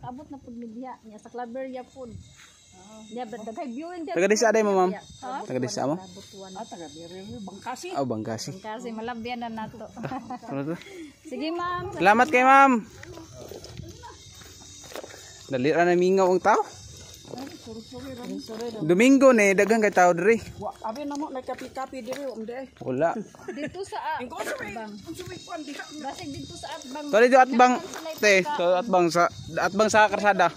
nakaabot na pud media nya sa Claveria pud. Nya daghay viewing dyan. Taga disa day mo, ma'am. Taga disa mo? Taga dire Bangkasi. Oh, Bangkasi. Kasi malabyan na nato. Ano to? Sige ma'am. Salamat kay ma'am. Dali ra na mingaw ang tao. Domingo ni daghang kay tao diri. Wa abi na mo nagkapi-kapi dire umde. Wala. Dito sa Atbang. Basig dito sa Atbang. So dito atbang te, so atbang sa karsada.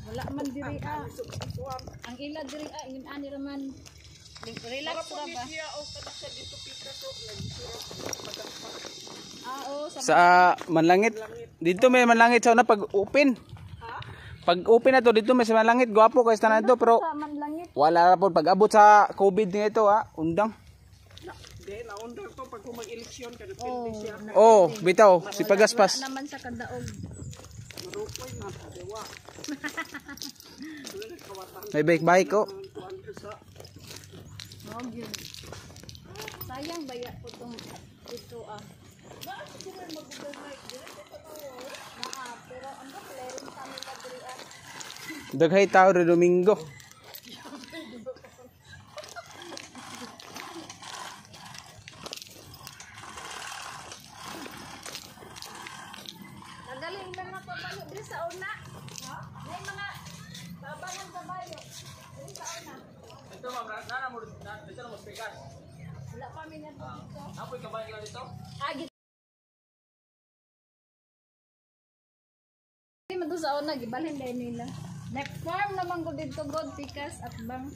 Wala man diri ang ila diri ingin ani ra man. Relax ra ba? Sa Manlangit. Dito may Manlangit sa una pag open. Pag open na to dito may sa Manlangit gwapo kay tanan to pero Sa Manlangit. wala ra pod pag abot sa COVID nito undang. Di na undang to pag mag-eleksyon kada pindi siya. Oh, bitaw si Pagaspas. Naman sa kadaog. Marukoy na dewa. May bike ko. Mao gyud. Sayang baya po tong ito pero ano clearing sa nila diri Daghay tao re Domingo. Nagaling lang na pabayo diri sa una. Ha? May mga babangan kabayo diri sa una. Ito ma'am, nana mo dito mo speaker. Wala pa mi dito. Apoy kabayo dito. Di man to sa una gibalhin dai nila. Next farm naman ko dito god pikas at bang